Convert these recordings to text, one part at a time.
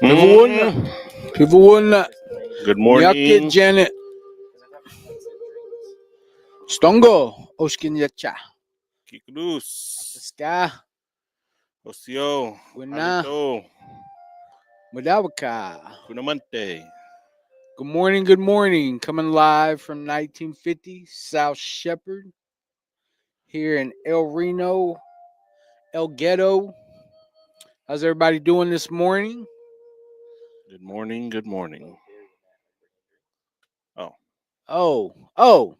Mm. Pivuona. Good Nyake morning. Janet. Stongo. Oskinyacha. Kikudus. Ska. Osio. Wina. Alito. Madawaka. Kunamante. Good morning, good morning. Coming live from 1950 South Shepherd here in El Reno, El Ghetto. How's everybody doing this morning? Good morning. Good morning. Oh. Oh.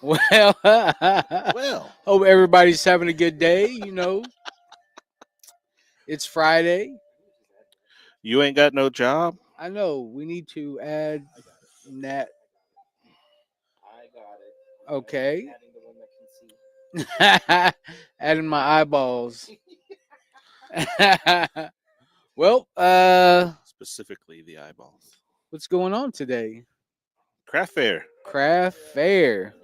Well, Well. hope everybody's having a good day. It's Friday. You ain't got no job? I know we need to add Nat. Okay. Adding my eyeballs. Well, Specifically the eyeballs. what's going on today? Craft fair. Craft fair.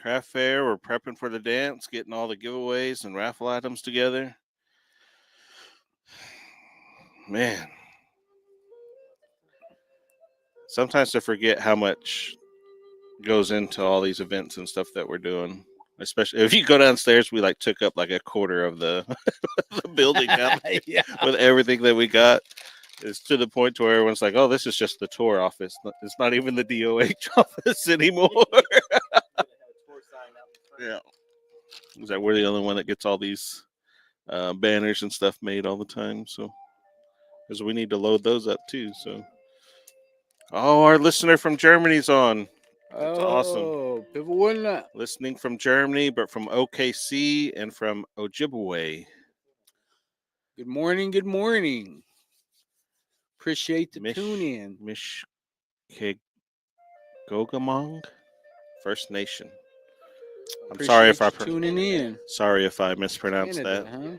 Craft fair. We're prepping for the dance, getting all the giveaways and raffle items together. Man. Sometimes I forget how much goes into all these events and stuff that we're doing. Especially if you go downstairs, we like took up like a quarter of the the building down there Yeah. with everything that we got. It's to the point to where everyone's like, "Oh, this is just the tour office. It's not even the DOH office anymore." Yeah, is that we're the only one that gets all these banners and stuff made all the time? So, because we need to load those up too. So, oh, our listener from Germany's on. That's awesome. Oh, people wouldn't. Listening from Germany, but from OKC and from Ojibwe. Good morning. Good morning. Appreciate the Mish tune in. Mishkegogamong First Nation. I'm Appreciate you tuning in. sorry if I mispronounced Canada, that. huh?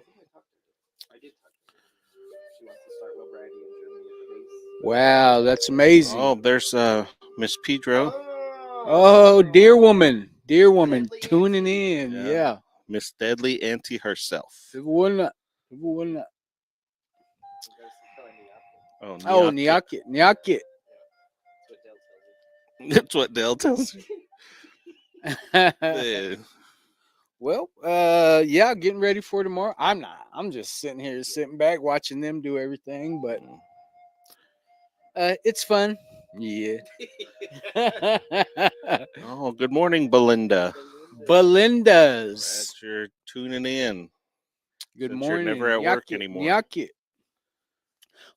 Wow, that's amazing. Oh, there's Miss Pedro, Oh, dear woman, tuning in. Yeah. Yeah. Miss Deadly Auntie herself. People wouldn't. Oh, Oh, Nyakit. Nyakit. That's what Dell tells me. Yeah. Well, yeah, getting ready for tomorrow. I'm not. I'm just sitting back, watching them do everything. But it's fun. Yeah. Oh, good morning, Belinda. Belinda's. Glad you're tuning in. Good Since morning. you're never at work Nyakit, anymore. Nyakit.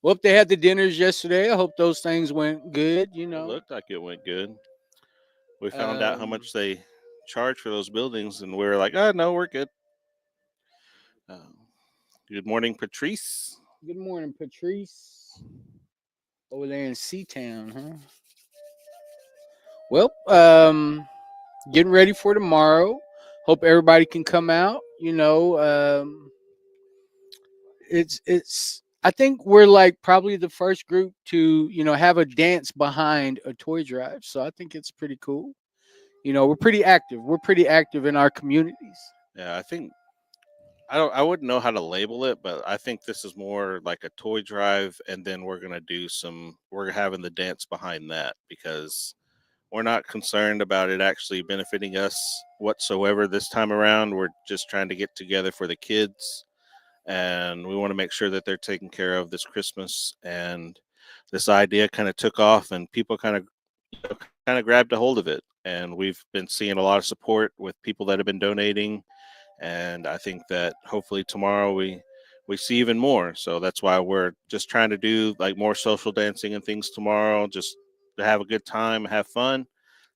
Well, if they had the dinners yesterday, I hope those things went good. It looked like it went good. We found out how much they charge for those buildings, and we were like, "Oh no, we're good." Good morning, Patrice. Good morning, Patrice. Over there in Seatown, huh? Well, getting ready for tomorrow. Hope everybody can come out. It's. I think we're like probably the first group to have a dance behind a toy drive. So I think it's pretty cool. We're pretty active. We're pretty active in our communities. Yeah, I think I wouldn't know how to label it, but I think this is more like a toy drive, and then we're having the dance behind that because we're not concerned about it actually benefiting us whatsoever this time around. We're just trying to get together for the kids, and we want to make sure that they're taken care of this Christmas. And this idea kind of took off, and people kind of grabbed a hold of it, and we've been seeing a lot of support with people that have been donating, and I think that hopefully tomorrow we see even more. So that's why we're just trying to do like more social dancing and things tomorrow, just to have a good time, have fun.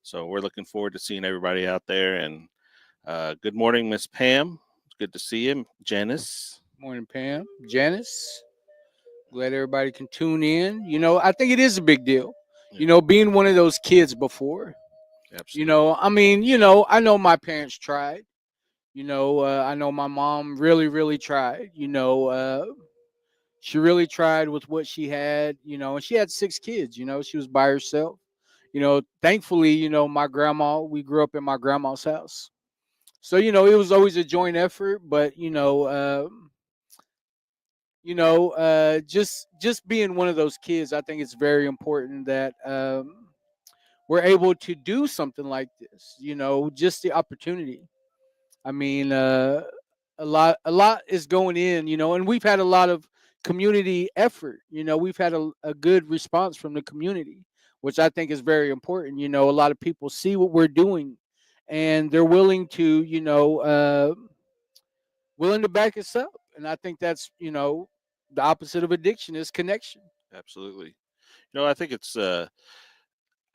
So we're looking forward to seeing everybody out there. And good morning, Miss Pam. It's good to see you, Janice. Morning, Pam. Janice. Glad everybody can tune in. I think it is a big deal. Being one of those kids before. Absolutely. I know my parents tried. I know my mom really, really tried. She really tried with what she had. And she had 6 kids. She was by herself. Thankfully, my grandma. We grew up in my grandma's house, so it was always a joint effort. But just being one of those kids, I think it's very important that we're able to do something like this. Just the opportunity. I mean, a lot is going in, and we've had a lot of community effort. We've had a good response from the community, which I think is very important. A lot of people see what we're doing, and they're willing to back us up. And I think that's the opposite of addiction is connection. Absolutely. I think it's I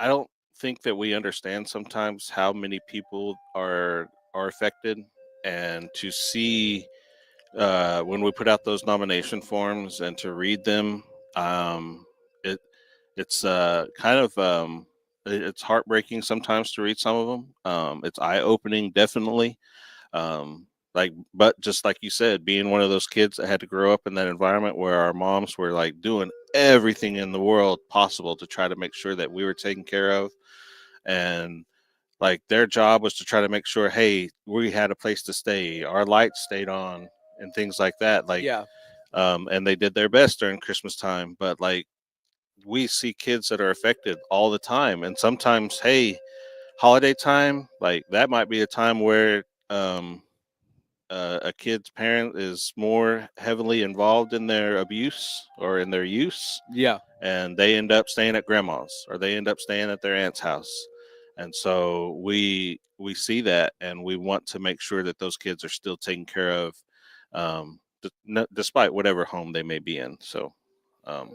don't think that we understand sometimes how many people are affected, and to see when we put out those nomination forms and to read them, it it's kind of it's heartbreaking sometimes to read some of them. It's eye opening, definitely. But just like you said, being one of those kids that had to grow up in that environment where our moms were like doing everything in the world possible to try to make sure that we were taken care of, and like their job was to try to make sure, hey, we had a place to stay, our lights stayed on, and things like that. Yeah. And they did their best during Christmas time. But like we see kids that are affected all the time, and sometimes, hey, holiday time, like that might be a time where a kid's parent is more heavily involved in their abuse or in their use, Yeah. and they end up staying at grandma's or they end up staying at their aunt's house. And so we see that, and we want to make sure that those kids are still taken care of, despite whatever home they may be in. So um,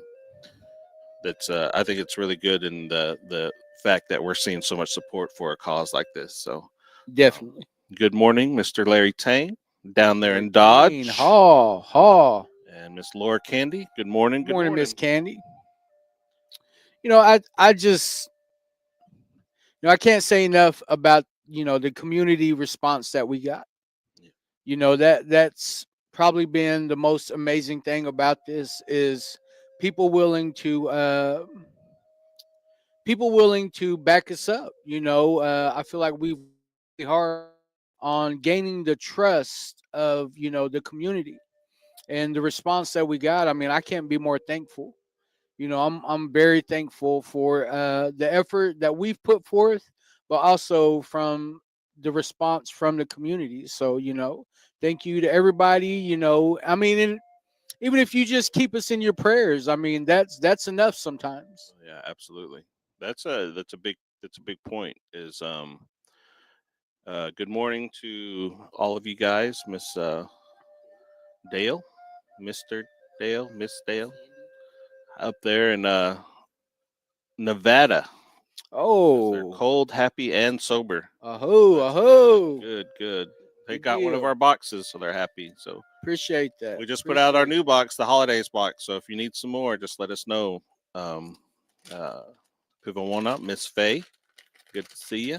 that's I think it's really good in the fact that we're seeing so much support for a cause like this. So um, Definitely. good morning, Mr. Larry Tang down there Larry in Tane, Dodge, ha. and Miss Laura Candy. Good morning. Good Good morning, Miss morning. Candy. I just I can't say enough about the community response that we got. Yeah. That's probably been the most amazing thing about this is people willing to uh people willing to back us up. I feel like we've worked really hard on gaining the trust of the community, and the response that we got. I mean, I can't be more thankful. I'm very thankful for the effort that we've put forth, but also from the response from the community. So thank you to everybody. I mean, and even if you just keep us in your prayers, I mean that's enough sometimes. Yeah, absolutely. That's a big point. Is good morning to all of you guys, Miss Dale, Mister Dale, Miss Dale, up there in Nevada. Because they're Oh, cold, happy, and sober. aho, That's good, aho. good, good. They Good got one of deal. our boxes, so they're happy. So Appreciate that. we just put out our Appreciate it. new box, the holidays box. So if you need some more, just let us know. Um, uh, Pivot one up, Miss Faye. Good to see you.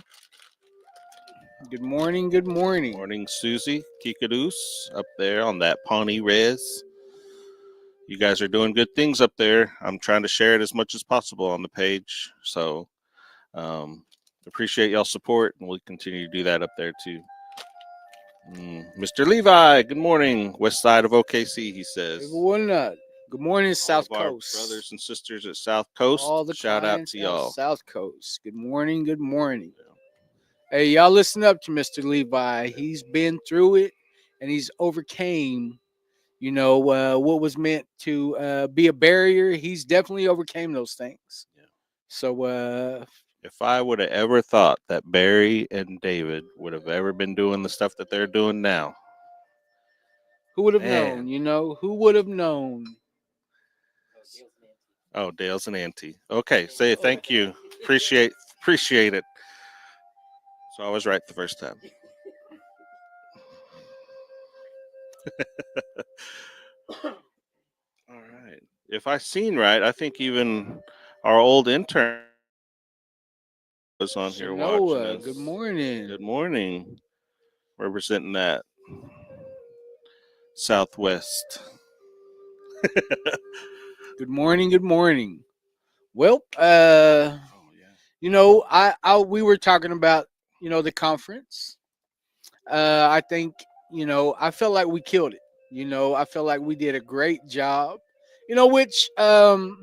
Good morning. Good morning. Morning, Susie Kikadoos up there on that Pawnee Res. You guys are doing good things up there. I'm trying to share it as much as possible on the page. So appreciate y'all support, and we'll continue to do that up there too. Mr. Levi, good morning. West side of OKC, he says. Everyone, good morning, All South of our Coast. brothers and sisters at South Coast, All the shout out clients to at y'all. South Coast. Good morning. Good morning. Hey, y'all listen up to Mr. Levi. He's been through it, and he's overcame, what was meant to be a barrier. He's definitely overcame those things. Yeah. So, If I would have ever thought that Barry and David would have ever been doing the stuff that they're doing now, who would have man. known? Who would have known? Oh, Dale's an auntie. Okay, say thank you. Appreciate it. So I was right the first time. All right. If I seen right, I think even our old intern was on here watching Shanoa, us. good morning. Good morning. Representing that Southwest. Good morning. Good morning. Well, Oh yeah. we were talking about the conference. I think I felt like we killed it. I feel like we did a great job. Which the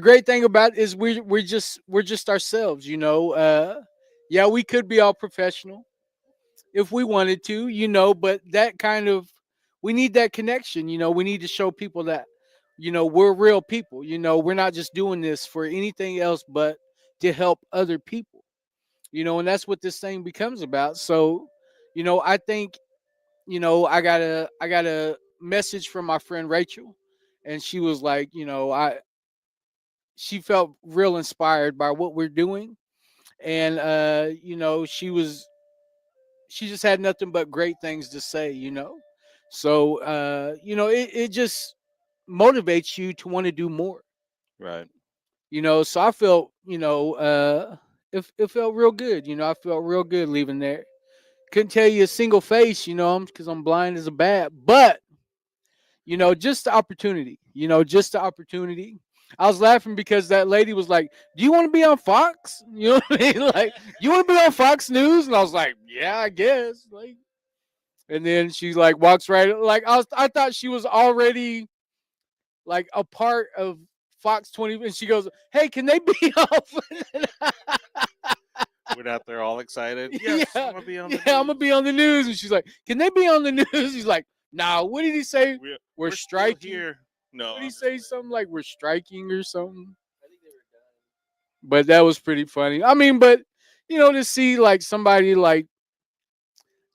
great thing about it is we're just ourselves. Yeah, we could be all professional if we wanted to, but that kind of we need that connection. We need to show people that we're real people. We're not just doing this for anything else but to help other people. And that's what this thing becomes about. So, I think I got a message from my friend Rachel, and she was like, she felt real inspired by what we're doing, and she just had nothing but great things to say. So it just motivates you to want to do more. Right. So I felt, it felt real good. I felt real good leaving there. Couldn't tell you a single face, because I'm blind as a bat. But just the opportunity. Just the opportunity. I was laughing because that lady was like, "Do you want to be on Fox?" You know what I mean? Like, "You want to be on Fox News?" And I was like, "Yeah, I guess." Like, and then she like walks right, like I thought she was already like a part of Fox 20, and she goes, "Hey, can they be off?" Went out there all excited. Yeah, Yes, I'm gonna be on yeah, the I'm gonna news. be on the news, and she's like, "Can they be on the news?" He's like, "Nah." What did he say? We're We're still striking. here. No, What did he I'm just say? playing. Something like we're striking or something. But that was pretty funny. I mean, but to see like somebody like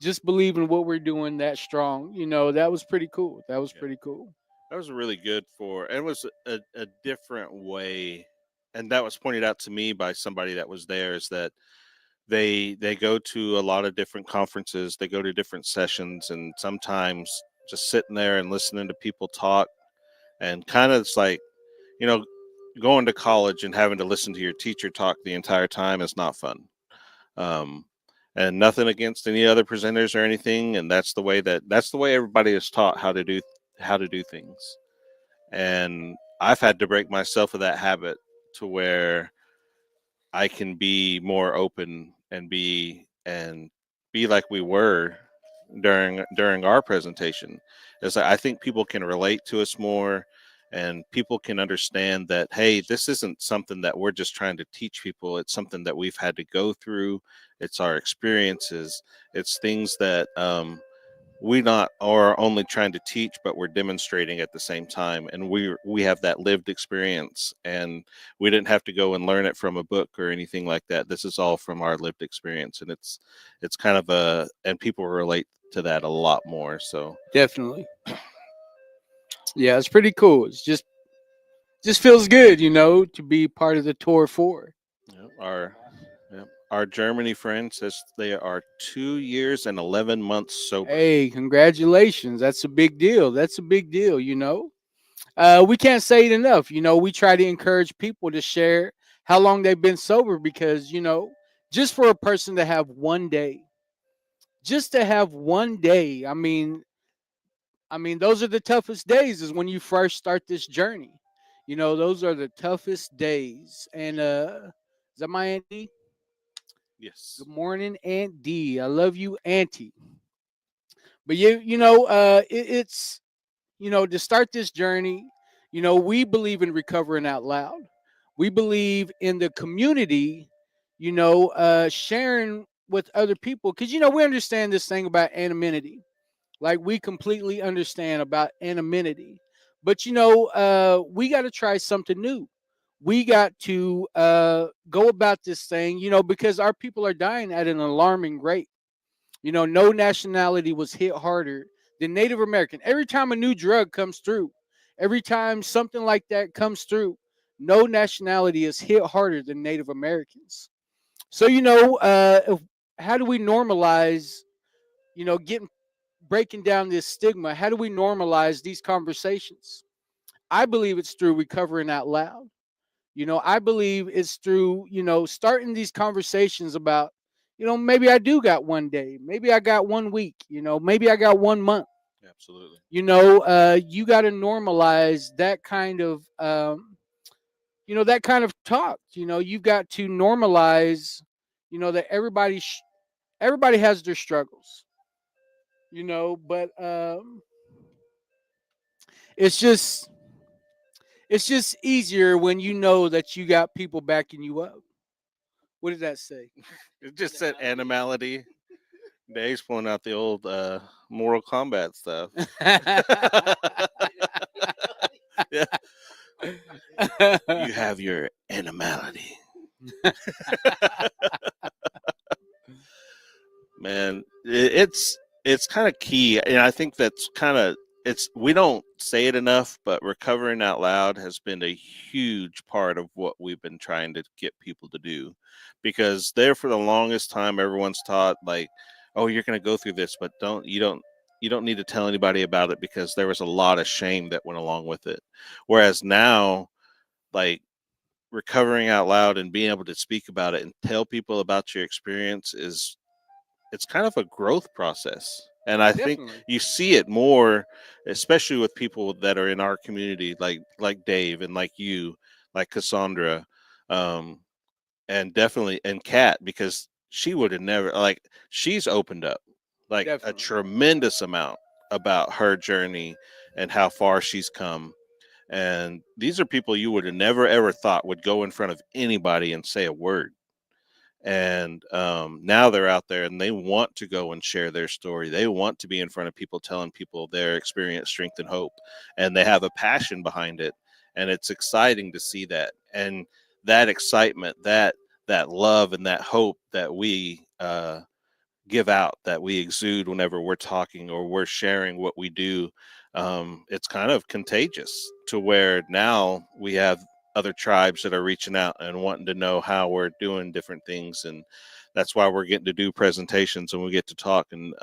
just believe in what we're doing that strong, that was pretty cool. That was Yeah, pretty cool. that was really good for, and it was a different way, and that was pointed out to me by somebody that was there. Is that they go to a lot of different conferences, they go to different sessions, and sometimes just sitting there and listening to people talk, and kind of it's like, you know, going to college and having to listen to your teacher talk the entire time is not fun. Um, and nothing against any other presenters or anything, and that's the way everybody is taught how to do things. And I've had to break myself of that habit to where I can be more open and be like we were during our presentation. Is I think people can relate to us more, and people can understand that, hey, this isn't something that we're just trying to teach people. It's something that we've had to go through. It's our experiences. It's things that we not are only trying to teach, but we're demonstrating at the same time, and we have that lived experience, and we didn't have to go and learn it from a book or anything like that. This is all from our lived experience, and it's kind of a, and people relate to that a lot more. So Definitely. Yeah, it's pretty cool. It's just feels good, to be part of the tour four. yeah, our Germany friend says they are 2 years and 11 months sober. Hey, congratulations. That's a big deal. That's a big deal. We can't say it enough. We try to encourage people to share how long they've been sober because, just for a person to have one day, just to have one day, I mean, those are the toughest days is when you first start this journey. Those are the toughest days. And is that my Aunt D? Yes. Good morning, Aunt D. I love you, Auntie. But it's to start this journey, we believe in recovering out loud. We believe in the community, sharing with other people. Because, we understand this thing about anonymity. Like, we completely understand about anonymity. But, we got to try something new. We got to go about this thing, because our people are dying at an alarming rate. No nationality was hit harder than Native American. Every time a new drug comes through, every time something like that comes through, no nationality is hit harder than Native Americans. So, how do we normalize, getting breaking down this stigma? How do we normalize these conversations? I believe it's through recovering out loud. I believe it's through, starting these conversations about, maybe I do got one day, maybe I got one week, maybe I got one month. Absolutely. You got to normalize that kind of, that kind of talk. You've got to normalize, that everybody has their struggles. But it's just easier when you know that you got people backing you up. What did that say? It just said animality. Dave's pulling out the old Mortal Kombat stuff. Yeah, you have your animality. Man, it's kind of key, and I think that's kind of it's we don't say it enough, but recovering out loud has been a huge part of what we've been trying to get people to do, because there for the longest time everyone's taught like, oh, you're going to go through this, but don't need to tell anybody about it because there was a lot of shame that went along with it. Whereas now, like, recovering out loud and being able to speak about it and tell people about your experience is it's kind of a growth process. And I think Definitely. you see it more, especially with people that are in our community, like Dave and like you, like Cassandra, um, and definitely and Kat, because she would have never like she's opened up like a Definitely. tremendous amount about her journey and how far she's come. And these are people you would have never ever thought would go in front of anybody and say a word. And now they're out there and they want to go and share their story. They want to be in front of people telling people their experience, strength, and hope. And they have a passion behind it. And it's exciting to see that. And that excitement, that love and that hope that we give out, that we exude whenever we're talking or we're sharing what we do, it's kind of contagious to where now we have other tribes that are reaching out and wanting to know how we're doing different things. And that's why we're getting to do presentations and we get to talk and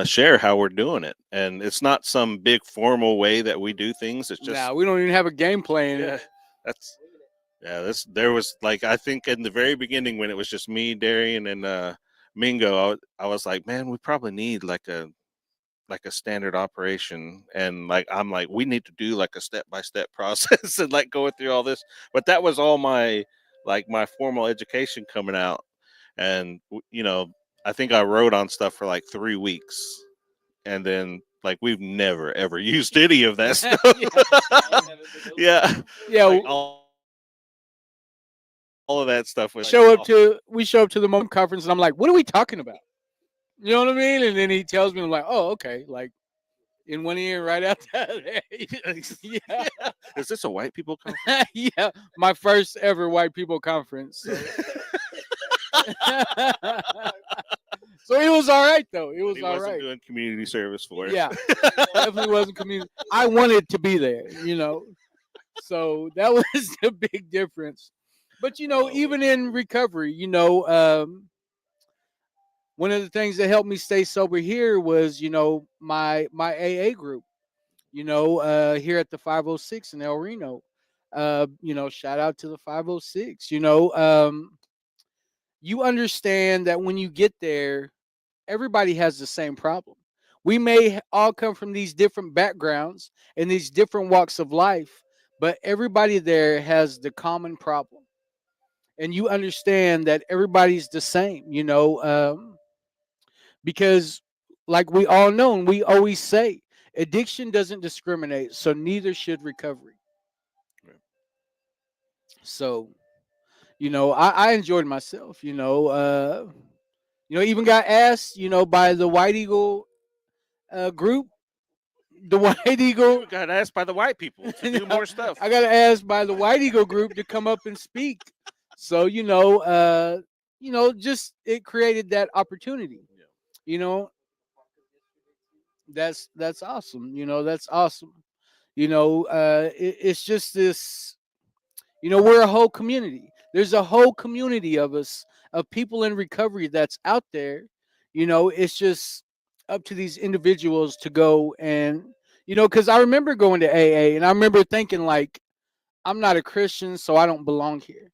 share how we're doing it. And it's not some big formal way that we do things. It's just, Now we don't even have a game plan. yeah, that's, yeah, this there was like I think in the very beginning when it was just me, Darian, and Mingo, I was like, man, we probably need like a standard operation, and like I'm like we need to do like a step by step process and like going through all this. But that was all my like my formal education coming out, and I think I wrote on stuff for like 3 weeks, and then like we've never ever used any of that stuff. Yeah, Yeah, like all of that stuff was we show up to the moment conference and I'm like, what are we talking about? You know what I mean? And then he tells me, I'm like, oh, okay. Like in one ear, right out the other. Yeah. Is this a white people conference? Yeah. My first ever white people conference. So, so it was all right though. It was He all wasn't right. doing community service for us. Yeah. Definitely wasn't community. I wanted to be there, So that was the big difference. But even in recovery, one of the things that helped me stay sober here was, my AA group, here at the 506 in El Reno. Shout out to the 506. You understand that when you get there, everybody has the same problem. We may all come from these different backgrounds and these different walks of life, but everybody there has the common problem. And you understand that everybody's the same, because like we all know and we always say, addiction doesn't discriminate, so neither should recovery. So I enjoyed myself, even got asked, by the White Eagle group, the White Eagle. We got asked by the white people to do more stuff. I got asked by the White Eagle group to come up and speak. So just it created that opportunity. You know, that's awesome. That's awesome. It's just this. We're a whole community. There's a whole community of us, of people in recovery that's out there. It's just up to these individuals to go and, because I remember going to AA and I remember thinking, like, I'm not a Christian, so I don't belong here.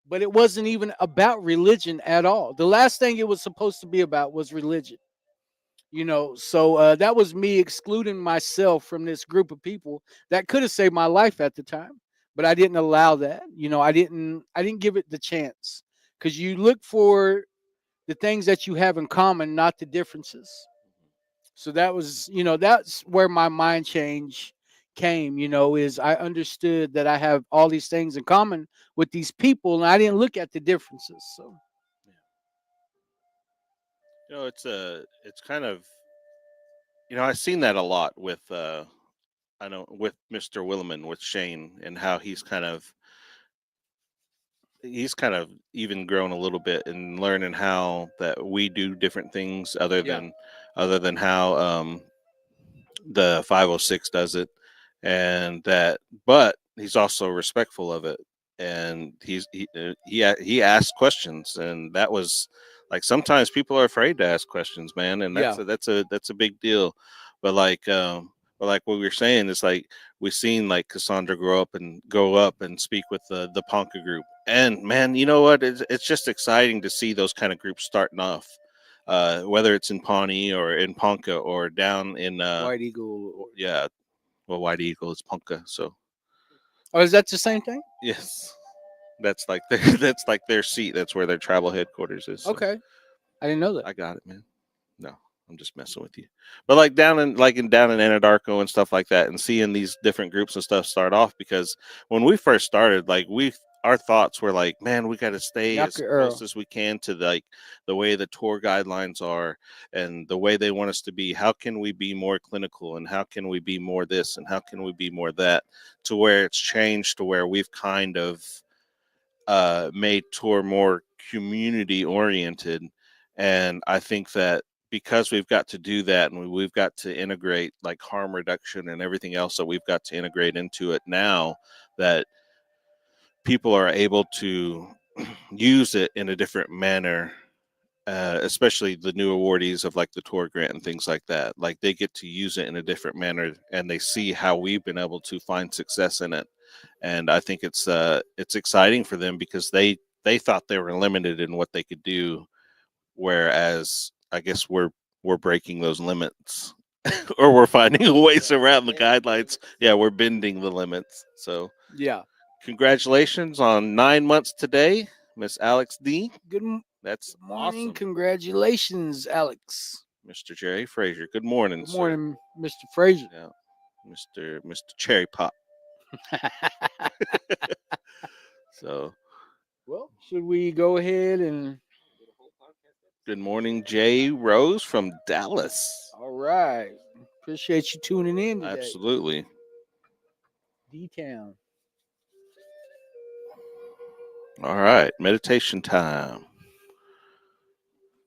But it wasn't even about religion at all. The last thing it was supposed to be about was religion. So that was me excluding myself from this group of people that could have saved my life at the time, but I didn't allow that. I didn't give it the chance, because you look for the things that you have in common, not the differences. So that was, that's where my mind change came, is I understood that I have all these things in common with these people and I didn't look at the differences. So, Yeah. It's kind of, I've seen that a lot with I know with Mr. Williman with Shane and how he's kind of even grown a little bit and learning how that we do different things yeah. other than how the 506 does it, and that, but he's also respectful of it, and he asks questions, and that was like sometimes people are afraid to ask questions, man, and Yeah. that's a big deal, but like what we were saying is like we've seen like Cassandra go up and speak with the Ponca group, and man, you know what? It's just exciting to see those kind of groups starting off, whether it's in Pawnee or in Ponca or down in White Eagle. yeah, well, White Eagle is Ponca, so Oh, is that the same thing? yes, that's like their that's like their seat. That's where their tribal headquarters is. So Okay. I didn't know that. I got it, man. No, I'm just messing with you. But like down in Anadarko and stuff like that, and seeing these different groups and stuff start off, because when we first started, like our thoughts were like, man, we got to stay as Yucca close Earl. as we can to like the way the tour guidelines are and the way they want us to be. How can we be more clinical, and how can we be more this, and how can we be more that, to where it's changed to where we've kind of made tour more community oriented. And I think that because we've got to do that, and we've got to integrate like harm reduction and everything else that we've got to integrate into it now, that people are able to use it in a different manner, especially the new awardees of like the tour grant and things like that. Like they get to use it in a different manner, and they see how we've been able to find success in it. And I think it's exciting for them because they thought they were limited in what they could do, whereas I guess we're breaking those limits, or we're finding ways around the guidelines. Yeah, we're bending the limits. So Yeah. congratulations on 9 months today, Miss Alex D. Good, That's good morning. awesome. Congratulations, Alex. Mr. Jerry Frazier. Good morning, Good sir. morning, Mr. Frazier. Yeah, Mr. Cherry Pop. So, Well, should we go ahead and? good morning, Jay Rose from Dallas. All right. Appreciate you tuning in today. Absolutely. D Town. All right, meditation time.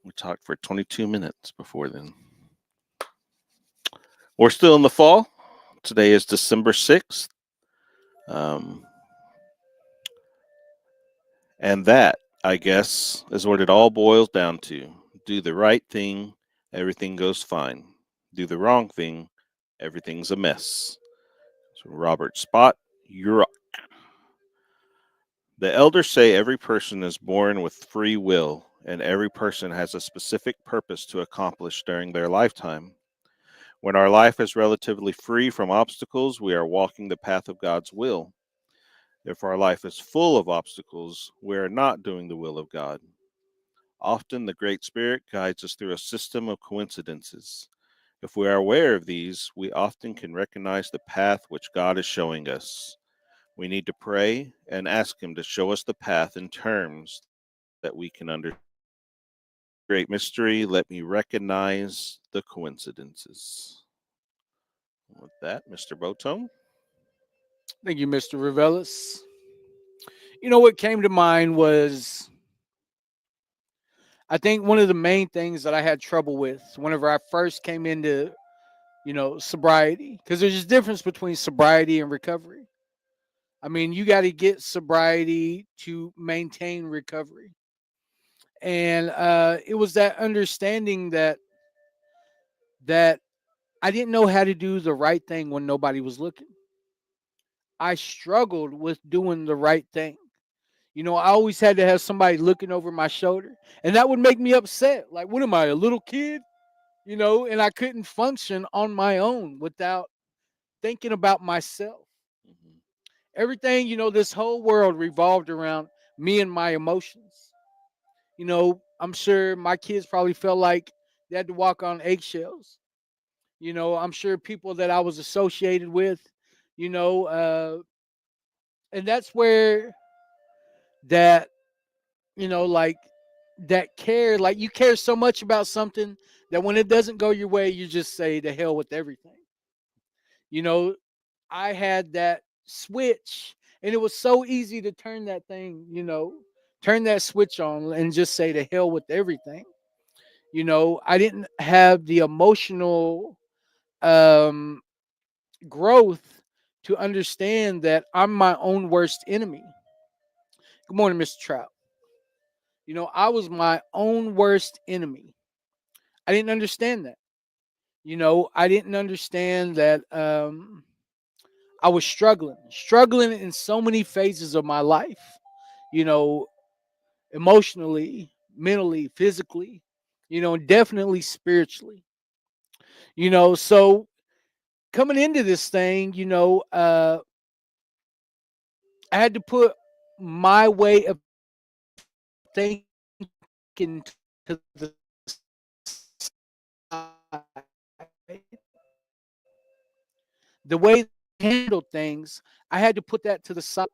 We talked for 22 minutes before then. We're still in the fall. Today is December 6th. Um, and that, I guess, is what it all boils down to. Do the right thing, everything goes fine. Do the wrong thing, everything's a mess. So Robert Spot, you're up. The elders say every person is born with free will, and every person has a specific purpose to accomplish during their lifetime. When our life is relatively free from obstacles, we are walking the path of God's will. If our life is full of obstacles, we are not doing the will of God. Often the Great Spirit guides us through a system of coincidences. If we are aware of these, we often can recognize the path which God is showing us. We need to pray and ask Him to show us the path in terms that we can understand. Great mystery, let me recognize the coincidences. With that, Mr. Botone. Thank you, Mr. Revelis. What came to mind was I think one of the main things that I had trouble with whenever I first came into, sobriety, because there's a difference between sobriety and recovery. I mean, you got to get sobriety to maintain recovery. And it was that understanding that I didn't know how to do the right thing when nobody was looking. I struggled with doing the right thing. I always had to have somebody looking over my shoulder, and that would make me upset. Like, what am I, a little kid? And I couldn't function on my own without thinking about myself. Mhm. Everything, this whole world revolved around me and my emotions. I'm sure my kids probably felt like they had to walk on eggshells. I'm sure people that I was associated with, you know, and that's where that, like that care, like you care so much about something that when it doesn't go your way, you just say to hell with everything. You know, I had that switch, and it was so easy to turn that thing, turn that switch on and just say to hell with everything. I didn't have the emotional um, growth to understand that I'm my own worst enemy. Good morning, Mr. Trout. I was my own worst enemy. I didn't understand that. I didn't understand that I was struggling in so many phases of my life, you know, emotionally, mentally, physically, and definitely spiritually. So coming into this thing, I had to put my way of thinking to the the way I handle things, I had to put that to the side.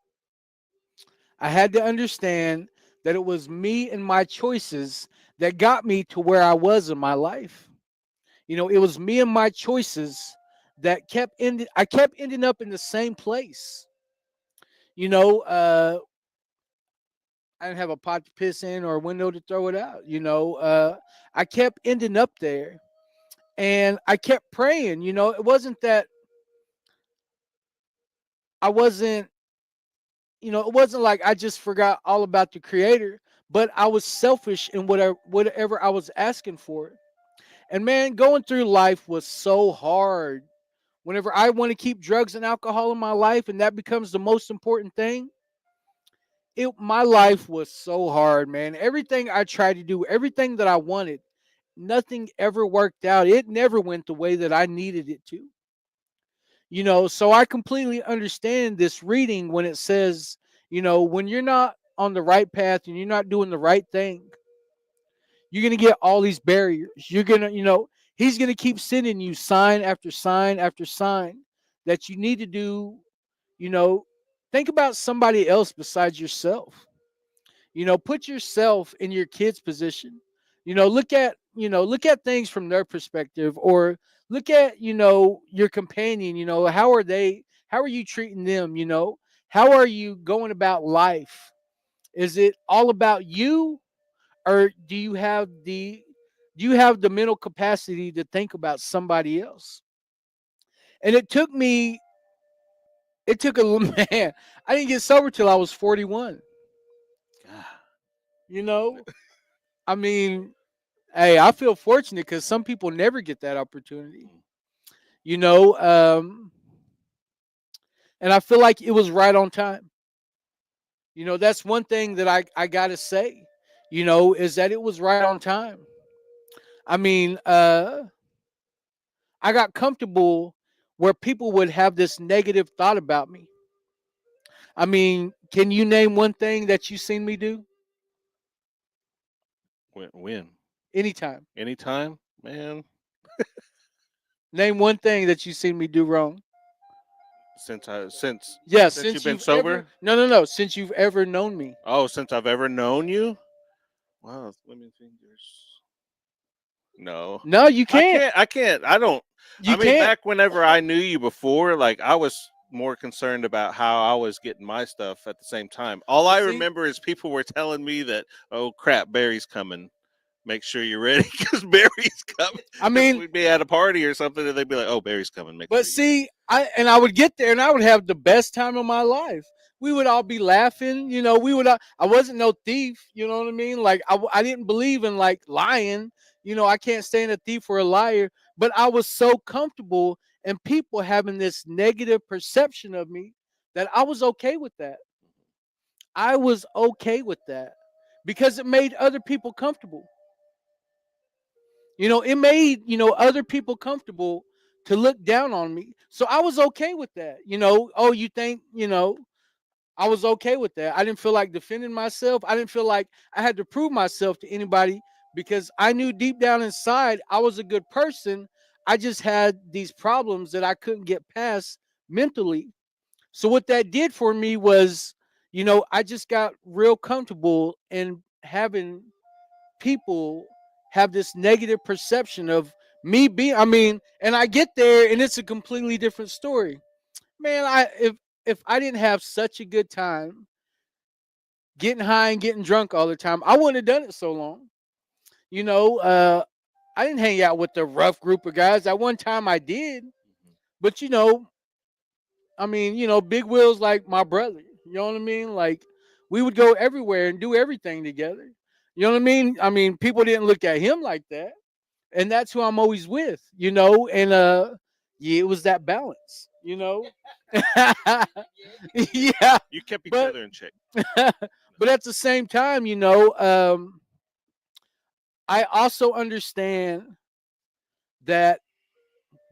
I had to understand that it was me and my choices that got me to where I was in my life. It was me and my choices that I kept ending up in the same place. You know, uh I didn't have a pot to piss in or a window to throw it out. I kept ending up there, and I kept praying. It wasn't that I wasn't, it wasn't like I just forgot all about the creator, but I was selfish in whatever I was asking for. And man, going through life was so hard. Whenever I want to keep drugs and alcohol in my life and that becomes the most important thing, my life was so hard, man. Everything I tried to do, everything that I wanted, nothing ever worked out. It never went the way that I needed it to. So I completely understand this reading when it says, when you're not on the right path and you're not doing the right thing, you're going to get all these barriers. You're going to, he's going to keep sending you sign after sign after sign that you need to do, you know, think about somebody else besides yourself. Put yourself in your kid's position. Look at things from their perspective, or look at, your companion. How are you treating them? How are you going about life? Is it all about you, or do you have the mental capacity to think about somebody else? And it took a man. I didn't get sober till I was 41. God. You know, I mean, hey, I feel fortunate because some people never get that opportunity. Mm. You know, um, and I feel like it was right on time. That's one thing that I gotta say. Is that it was right on time. I mean, I got comfortable where people would have this negative thought about me. I mean, can you name one thing that you seen me do? When? Anytime. Anytime, man. Name one thing that you seen me do wrong. Since I since Yeah, since you've since been you've ever sober. no no no, since you've ever known me. Oh, since I've ever known you. Wow, let me think. There's no. No, you I can't. can't. I can't. I don't. I You mean, can't. back whenever I knew you before, like I was more concerned about how I was getting my stuff at the same time. All But I see, remember is people were telling me that, "Oh crap, Barry's coming. Make sure you're ready because Barry's coming." I If mean, we'd be at a party or something, and they'd be like, "Oh, Barry's coming. Make but sure you're ready." see, I would get there and I would have the best time of my life. We would all be laughing, we would I wasn't no thief, you know what I mean? Like I didn't believe in like lying. I can't stand a thief or a liar, but I was so comfortable and people having this negative perception of me that I was okay with that. I was okay with that because it made other people comfortable. It made, other people comfortable to look down on me. So I was okay with that. Oh, you think, I was okay with that. I didn't feel like defending myself. I didn't feel like I had to prove myself to anybody because I knew deep down inside I was a good person. I just had these problems that I couldn't get past mentally. So what that did for me was, I just got real comfortable in having people have this negative perception of me being, and I get there and it's a completely different story. Man, if I didn't have such a good time getting high and getting drunk all the time, I wouldn't have done it so long. You know, I didn't hang out with the rough group of guys. At one time I did, but Big Will's like my brother. You know what I mean? Like we would go everywhere and do everything together. You know what I mean? People didn't look at him like that. And that's who I'm always with, and yeah, it was that balance, yeah, You kept each but other in check. but at the same time, I also understand that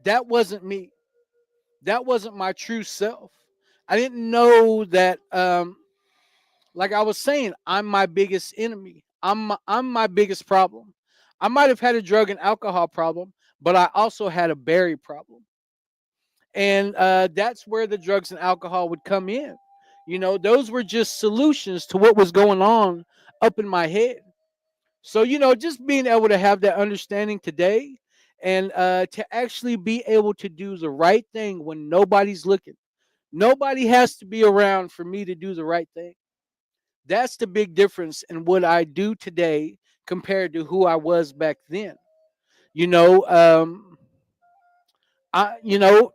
that wasn't me. That wasn't my true self. I didn't know that like I was saying, I'm my biggest enemy. I'm my biggest problem. I might have had a drug and alcohol problem, but I also had a berry problem. And that's where the drugs and alcohol would come in. Those were just solutions to what was going on up in my head. So, just being able to have that understanding today and to actually be able to do the right thing when nobody's looking. Nobody has to be around for me to do the right thing. That's the big difference in what I do today compared to who I was back then. You know, um, I, you know,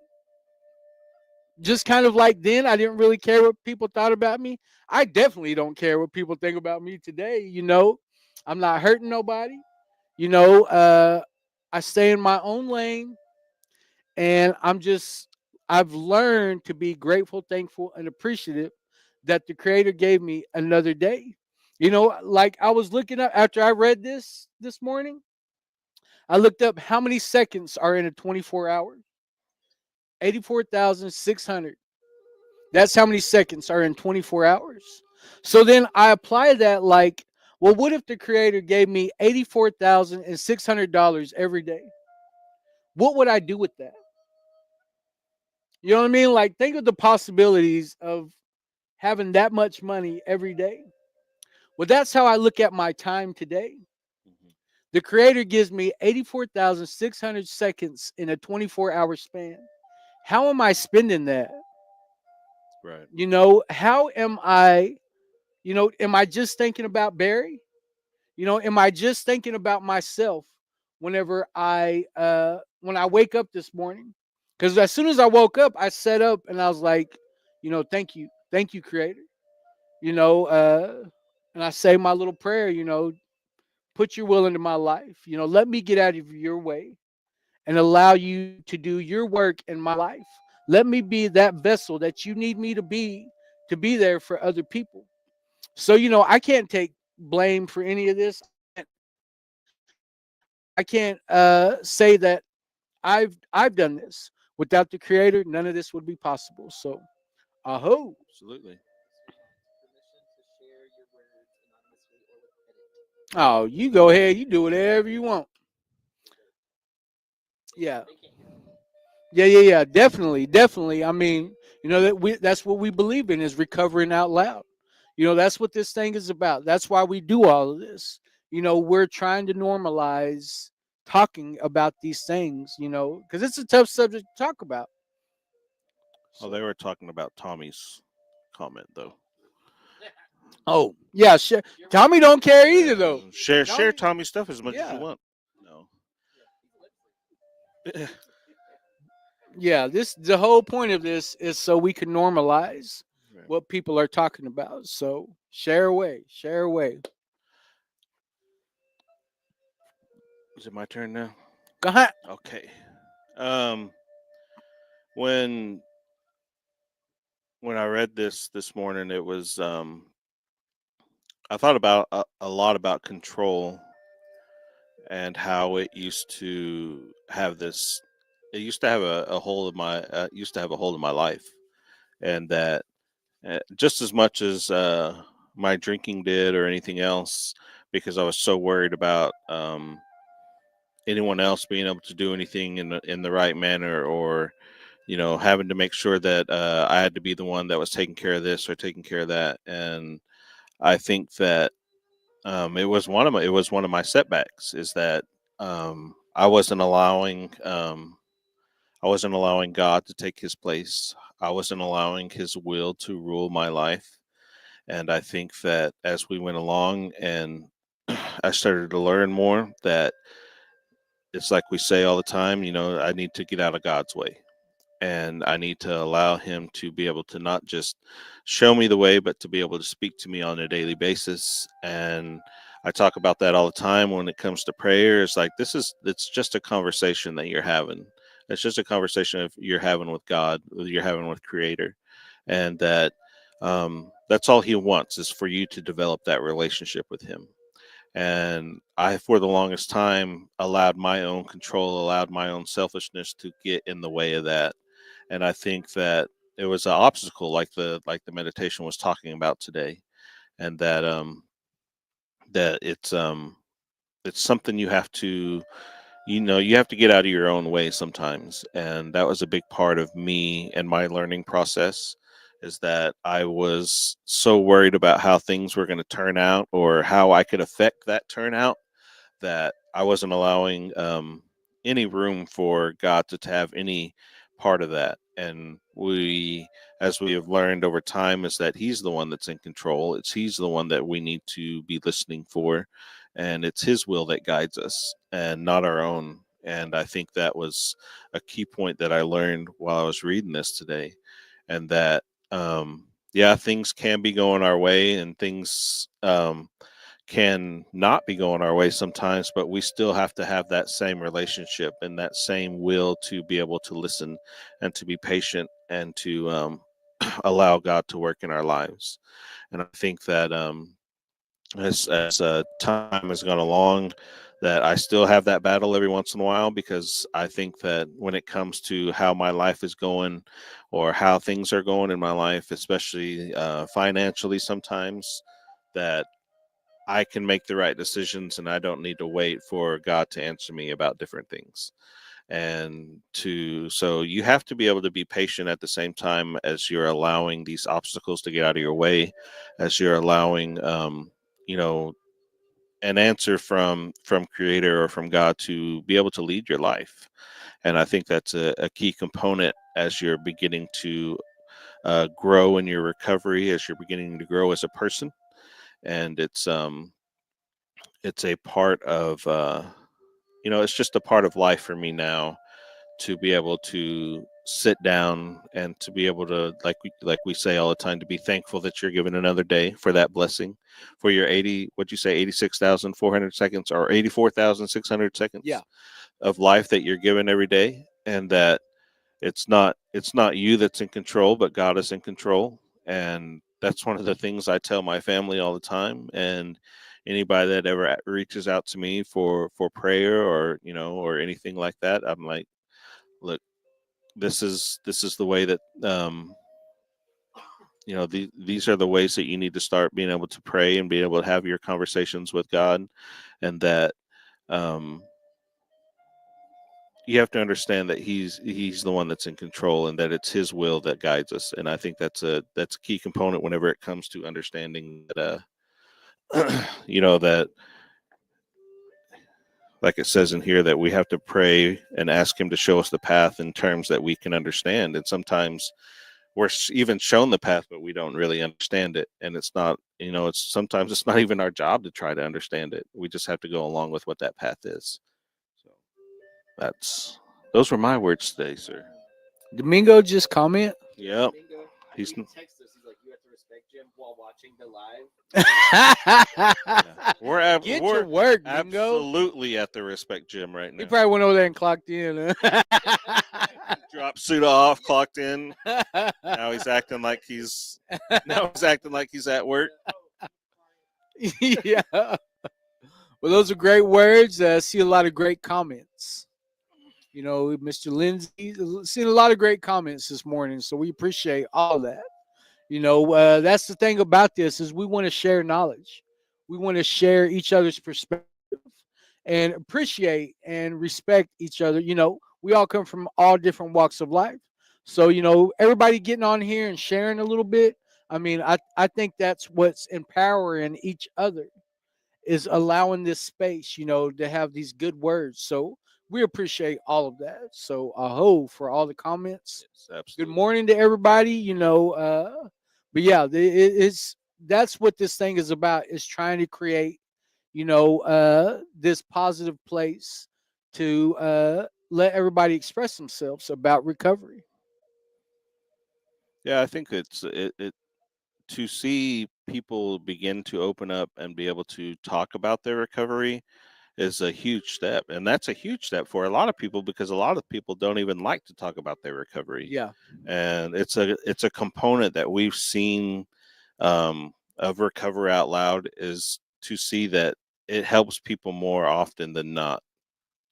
just kind of like then, I didn't really care what people thought about me. I definitely don't care what people think about me today. I'm not hurting nobody. You know, uh, I stay in my own lane, and I've learned to be grateful, thankful, and appreciative that the Creator gave me another day. Like I was looking up after I read this morning, I looked up how many seconds are in a 24 hours. 84,600. That's how many seconds are in 24 hours. So then I apply that like, well, what if the Creator gave me $84,600 every day? What would I do with that? You know what I mean? Like, think of the possibilities of having that much money every day. Well, that's how I look at my time today. Mhm. The Creator gives me 84,600 seconds in a 24-hour span. How am I spending that? Right. How am I just thinking about Barry? Am I just thinking about myself when I wake up this morning? Because as soon as I woke up, I sat up and I was like, thank you, Creator. You know, uh, and I say my little prayer. Put your will into my life. Let me get out of your way and allow you to do your work in my life. Let me be that vessel that you need me to be there for other people. So, I can't take blame for any of this. I can't say that I've done this. Without the Creator, none of this would be possible. So, aho. Absolutely. Oh, you go ahead. You do whatever you want. Yeah. Yeah. Definitely, definitely. That's what we believe in is recovering out loud. That's what this thing is about. That's why we do all of this. We're trying to normalize talking about these things. Because it's a tough subject to talk about. Oh, they were talking about Tommy's comment though. Oh, yeah. Sure. Tommy don't care either, though. Share Tommy, Tommy's stuff as much as you yeah, want. No. yeah. The whole point of this is so we can normalize Right. what people are talking about. So share away, share away. Is it my turn now? Go ahead. Okay. Um, when I read this morning, it was I thought about a lot about control and how it used to have this. It used to have a hold of my used to have a hold of my life, and that just as much as my drinking did or anything else, because I was so worried about anyone else being able to do anything in the right manner, or having to make sure that I had to be the one that was taking care of this or taking care of that. And I think that it was one of my setbacks, is that I wasn't allowing God to take his place. I wasn't allowing his will to rule my life. And I think that as we went along and I started to learn more, that it's like we say all the time, I need to get out of God's way. And I need to allow him to be able to not just show me the way, but to be able to speak to me on a daily basis. And I talk about that all the time when it comes to prayer. It's like, it's just a conversation that you're having. It's just a conversation you're having with God, you're having with Creator. And that's all he wants, is for you to develop that relationship with him. And I, for the longest time, allowed my own control, allowed my own selfishness to get in the way of that. And I think that it was an obstacle, like the meditation was talking about today. And that it's something you have to, you have to get out of your own way sometimes. And that was a big part of me and my learning process, is that I was so worried about how things were going to turn out, or how I could affect that turnout, that I wasn't allowing any room for God to have any part of that. And as we have learned over time, is that he's the one that's in control. He's the one that we need to be listening for. And it's his will that guides us, and not our own. And I think that was a key point that I learned while I was reading this today. And that, yeah, things can be going our way, and things can not be going our way sometimes, but we still have to have that same relationship and that same will to be able to listen and to be patient, and to allow God to work in our lives. And I think that as time has gone along, that I still have that battle every once in a while, because I think that when it comes to how my life is going, or how things are going in my life, especially financially sometimes, that I can make the right decisions, and I don't need to wait for God to answer me about different things. So you have to be able to be patient at the same time as you're allowing these obstacles to get out of your way, as you're allowing, you know, an answer from Creator or from God to be able to lead your life. And I think that's a key component as you're beginning to grow in your recovery, as you're beginning to grow as a person. And it's a part of it's just a part of life for me now, to be able to sit down and to be able to, like we say all the time, to be thankful that you're given another day, for that blessing, for your 80, what'd you say, 86,400 seconds, or 84,600 seconds, Yeah, of life that you're given every day. And that it's not you that's in control, but God is in control. And that's one of the things I tell my family all the time. And anybody that ever reaches out to me for prayer, or or anything like that, I'm like, look, this is the way that these are the ways that you need to start being able to pray and be able to have your conversations with God. And that um you have to understand that he's the one that's in control, and that it's his will that guides us. And I think that's a key component whenever it comes to understanding that that, like it says in here, that we have to pray and ask him to show us the path in terms that we can understand. And sometimes we're even shown the path, but we don't really understand it. And it's not, sometimes it's not even our job to try to understand it. We just have to go along with what that path is. So that's those were my words today, sir. Domingo just comment. Yep. Bingo. He's He texted us. He's like, "You have to respect Jim while watching the live." yeah. Get we're to work, Bingo. absolutely at the respect gym right He now. probably went over there and clocked in. Dropped suit off, clocked in. Now he's acting like he's at work. Yeah. Well, those are great words. I see a lot of great comments. Mr. Lindsay, seen a lot of great comments this morning, so we appreciate all that. That's the thing about this, is we want to share knowledge. We want to share each other's perspective. and appreciate and respect each other. We all come from all different walks of life. So, everybody getting on here and sharing a little bit. I mean, I think that's what's empowering each other is allowing this space, to have these good words. So we appreciate all of that. So aho for all the comments. Yes, Good absolutely. morning to everybody. But yeah, it's that's what this thing is about. Is trying to create, this positive place to let everybody express themselves about recovery. Yeah, I think it to see people begin to open up and be able to talk about their recovery is a huge step, and that's a huge step for a lot of people because a lot of people don't even like to talk about their recovery. Yeah, And it's a component that we've seen of Recover Out Loud is to see that it helps people more often than not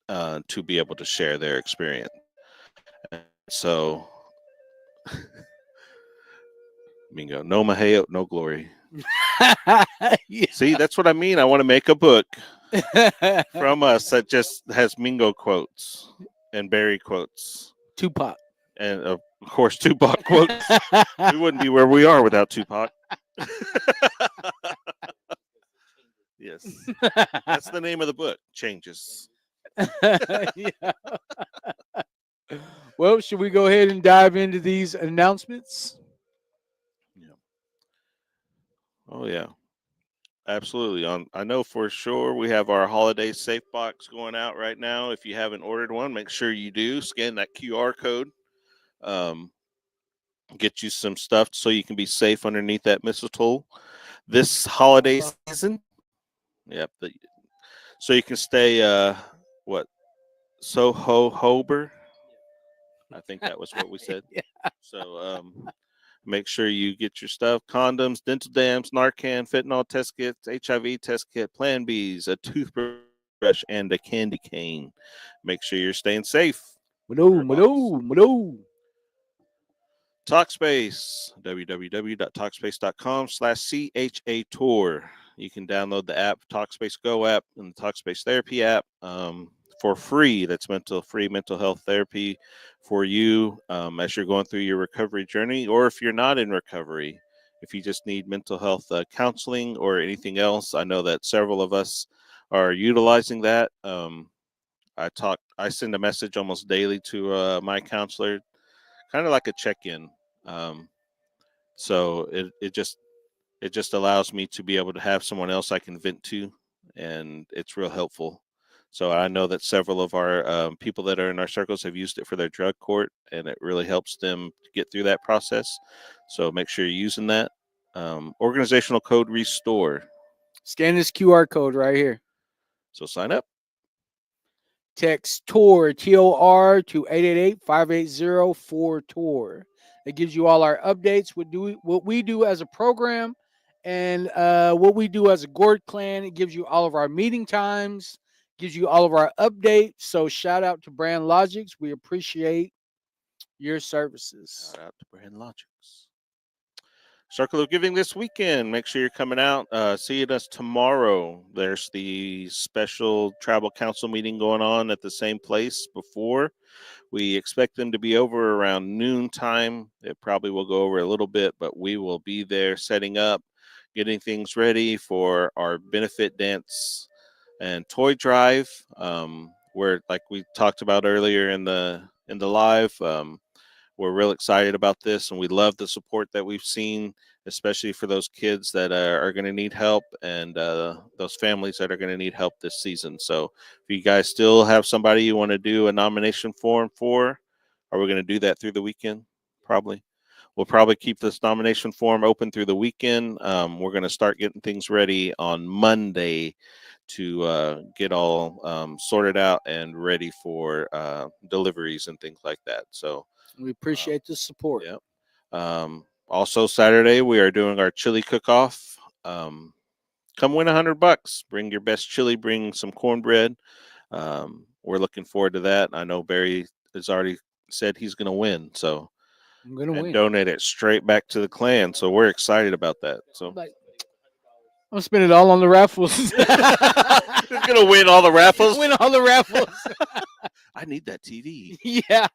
to be able to share their experience. And so, bingo, no Maheo, no glory. See, that's what I mean. I want to make a book from us that just has Mingo quotes and Barry quotes, Tupac. and of course Tupac quotes. We wouldn't be where we are without Tupac. Yes, that's the name of the book. Changes. Yeah. Well, should we go ahead and dive into these announcements? Yeah. Oh yeah. Absolutely. I know for sure we have our holiday safe box going out right now. If you haven't ordered one, make sure you do. Scan that QR code. Um, get you some stuff so you can be safe underneath that mistletoe this holiday season. Yep. So you can stay. What? Soho Hober. I think that was what we said. Yeah. So make sure you get your stuff: condoms, dental dams, Narcan, fentanyl test kits, HIV test kit, Plan Bs, a toothbrush, and a candy cane. Make sure you're staying safe. Mado, Mado, Mado. Talkspace, www.talkspace.com/CHA tour. You can download the app, Talkspace Go app, and the Talkspace Therapy app for free. That's free mental health therapy for you as you're going through your recovery journey, or if you're not in recovery, if you just need mental health counseling or anything else. I know that several of us are utilizing that. I send a message almost daily to my counselor, kind of like a check-in. Um, so it just allows me to be able to have someone else I can vent to, and it's real helpful. So I know that several of our people that are in our circles have used it for their drug court, and it really helps them get through that process. So make sure you're using that. Organizational code Restore. Scan this QR code right here. So sign up. Text TOR, TOR to 888-580-4TOR. It gives you all our updates, what we do as a program, and what we do as a Gord clan. It gives you all of our meeting times, gives you all of our updates. So shout out to Brand Logics. We appreciate your services. Shout out to Brand Logics. Circle of Giving this weekend. Make sure you're coming out. Seeing us tomorrow. There's the special tribal council meeting going on at the same place before. We expect them to be over around noon time. It probably will go over a little bit, but we will be there setting up, getting things ready for our benefit dance and toy drive. Where, like we talked about earlier in the live, we're real excited about this, and we love the support that we've seen, especially for those kids that are going to need help, and those families that are going to need help this season. So if you guys still have somebody you want to do a nomination form for, are we going to do that through the weekend? Probably. We'll probably keep this nomination form open through the weekend. We're going to start getting things ready on Monday to get all sorted out and ready for deliveries and things like that. So We appreciate the support. yeah. Also Saturday we are doing our chili cook-off. Come win $100. Bring your best chili. Bring some cornbread. We're looking forward to that. I know Barry has already said he's going to win. So I'm going to win. donate it straight back to the clan. So we're excited about that. So Like, I'm gonna spend it all on the raffles. He's gonna win all the raffles. Win all the raffles. I need that TV. Yeah.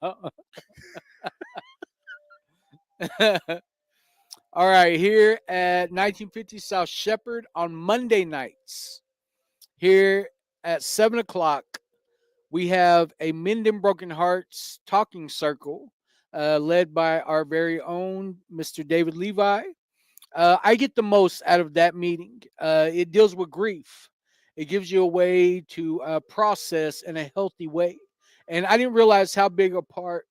All right, here at 1950 South Shepherd on Monday nights, here at 7 o'clock, we have a Mending Broken Hearts talking circle led by our very own Mr. David Levi. I get the most out of that meeting. It deals with grief. It gives you a way to process in a healthy way. And I didn't realize how big a part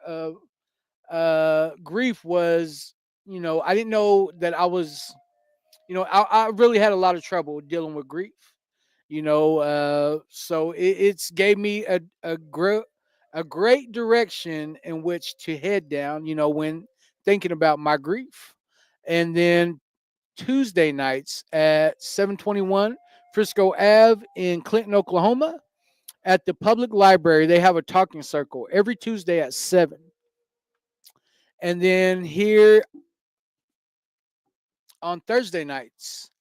of grief was. I didn't know that I was. I really had a lot of trouble dealing with grief. So it's gave me a great direction in which to head down. When thinking about my grief, and then Tuesday nights at 721 Frisco Ave in Clinton, Oklahoma, at the public library. They have a talking circle every Tuesday at 7. And then here on Thursday nights,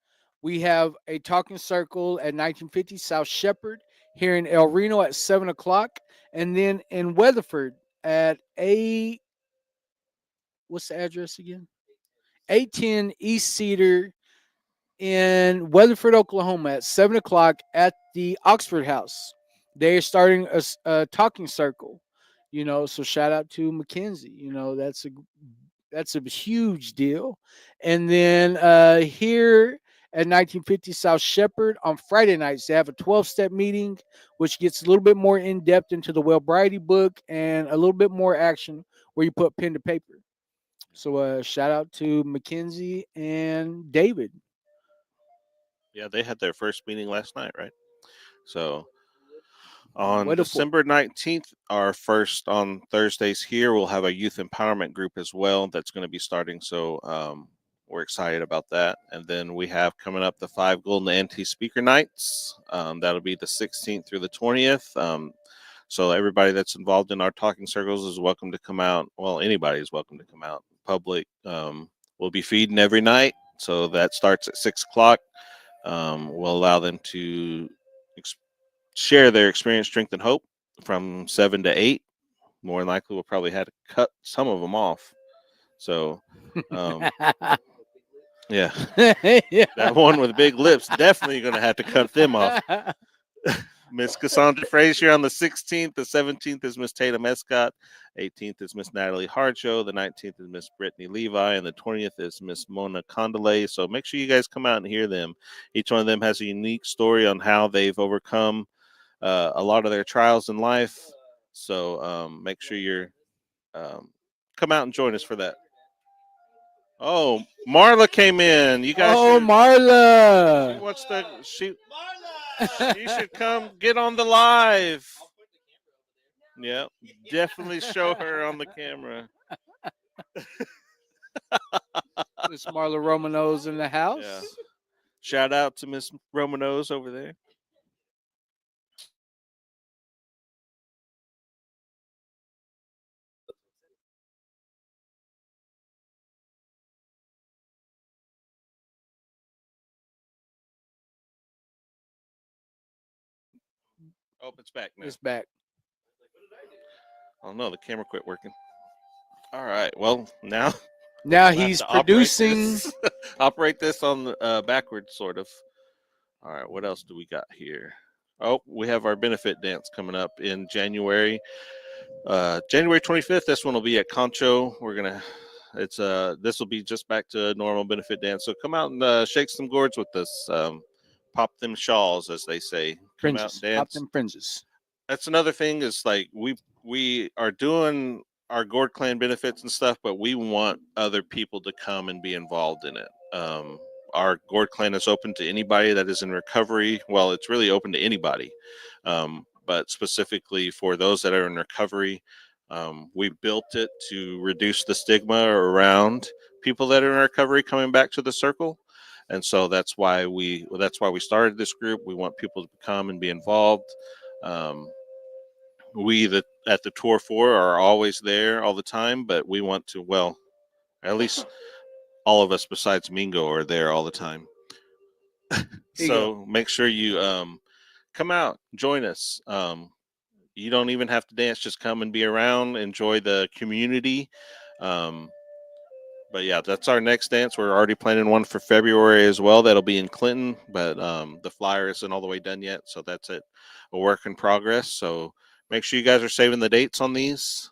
we have a talking circle at 1950 South Shepherd here in El Reno at 7 o'clock. And then in Weatherford at what's the address again? 810 East Cedar in Weatherford, Oklahoma at 7 o'clock at the Oxford House. They're starting a talking circle, so shout out to Mackenzie. That's a huge deal. And then here at 1950 South Shepherd on Friday nights, they have a 12-step meeting, which gets a little bit more in depth into the Wellbriety book and a little bit more action where you put pen to paper. So shout out to Mackenzie and David. Yeah, they had their first meeting last night, right? So on Wonderful. December 19th, our first on Thursdays here, we'll have a youth empowerment group as well that's going to be starting. So we're excited about that. And then we have coming up the 5 Golden Ante Speaker Nights. That'll be the 16th through the 20th. So everybody that's involved in our talking circles is welcome to come out. Well, anybody is welcome to come out. Public. We'll be feeding every night. So that starts at 6 o'clock. We'll allow them to share their experience, strength, and hope from 7 to 8. More than likely, we'll probably have to cut some of them off. So, yeah, Yeah. that one with big lips, definitely going to have to cut them off. Miss Cassandra Frazier on the 16th. The 17th is Miss Tatum Escott. 18th is Miss Natalie Hardshow. The 19th is Miss Brittany Levi. And the 20th is Miss Mona Condole. So make sure you guys come out and hear them. Each one of them has a unique story on how they've overcome a lot of their trials in life. So make sure you're come out and join us for that. Oh, Marla came in. You guys. Oh, Marla. What's the she? You should come get on the live. Yeah, definitely show her on the camera. Miss Marla Romano's in the house. Yeah. Shout out to Miss Romano's over there. Oh, it's back now. It's back. Oh no, the camera quit working. All right. Well, now Now we'll have he's to operate producing. this- operate this on the backwards, sort of. All right. What else do we got here? Oh, we have our benefit dance coming up in January. January 25th. This one will be at Concho. We're gonna. It's this will be just back to normal benefit dance. So come out and shake some gourds with us. Pop them shawls, as they say. Come out Fringes. and dance. Pop them fringes. That's another thing is like we are doing our Gourd Clan benefits and stuff, but we want other people to come and be involved in it. Our Gourd Clan is open to anybody that is in recovery. Well, it's really open to anybody, but specifically for those that are in recovery, we built it to reduce the stigma around people that are in recovery coming back to the circle. And so that's why we started this group. We want people to come and be involved. We at the Tour 4 are always there all the time, but we want to, well, at least all of us besides Mingo are there all the time. you So make sure you come out, join us. You don't even have to dance; just come and be around, enjoy the community. But yeah, that's our next dance. We're already planning one for February as well. That'll be in Clinton, but the flyer isn't all the way done yet, so that's a work in progress. So make sure you guys are saving the dates on these.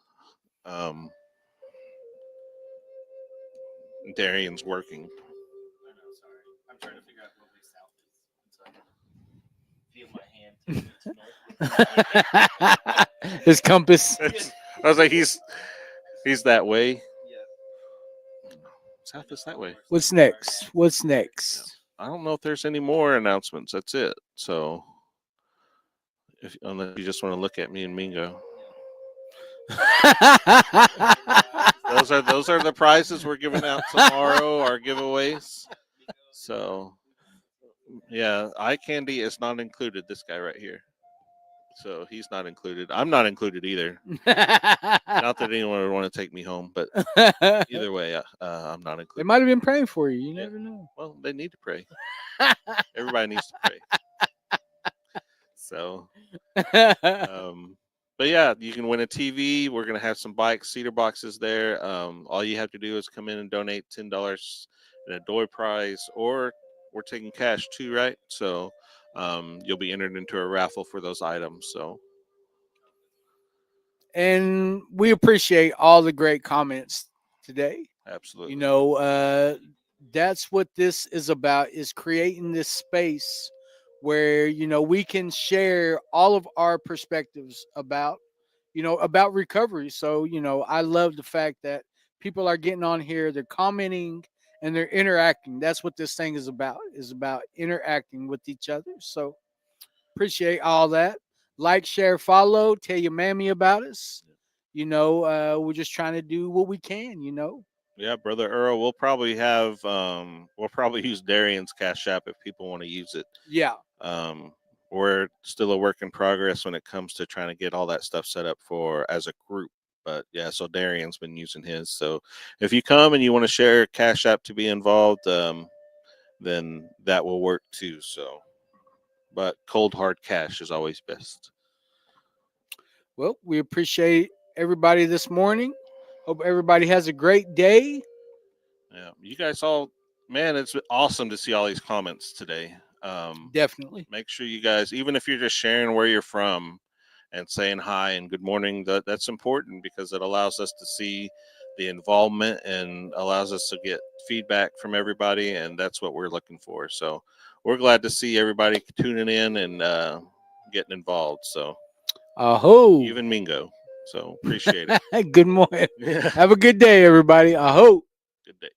Darian's working. I know, sorry. I'm trying to figure out what way south is. So I feel my hand to north. His compass. I was like, he's that way. Yeah. South is that way. What's next? What's next? I don't know if there's any more announcements. That's it. So, unless you just want to look at me and Mingo, those are the prizes we're giving out tomorrow. Our giveaways. So, yeah, eye candy is not included. This guy right here. So he's not included. I'm not included either. Not that anyone would want to take me home, but either way, I'm not They included. might have been praying for you. You Yeah. never know. Well, they need to pray. Everybody needs to pray. So, but yeah, you can win a TV. We're gonna have some bikes, cedar boxes there. All you have to do is come in and donate $10 in a door prize, or we're taking cash too, right? So, you'll be entered into a raffle for those items. So, And we appreciate all the great comments today. absolutely. You know, that's what this is about, is creating this space where, you know, we can share all of our perspectives about, you know, about recovery. So, you know, I love the fact that people are getting on here, they're commenting and they're interacting. That's what this thing is about interacting with each other. So appreciate all that. Like, share, follow, tell your mammy about us. You know, we're just trying to do what we can, you know. Yeah, brother Earl, we'll probably have we'll probably use Darian's Cash App if people want to use it. Yeah. We're still a work in progress when it comes to trying to get all that stuff set up for as a group. But yeah, so Darian's been using his. So if you come and you want to share Cash App to be involved, then that will work too. So, but cold hard cash is always best. Well, we appreciate everybody this morning. Hope everybody has a great day. Yeah, you guys all, man, it's awesome to see all these comments today. Definitely. Make sure you guys, even if you're just sharing where you're from and saying hi and good morning, that's important because it allows us to see the involvement and allows us to get feedback from everybody, and that's what we're looking for. So we're glad to see everybody tuning in and getting involved. So Aho. even Mingo. So appreciate it. Good morning. Yeah. Have a good day, everybody. Aho. Good day.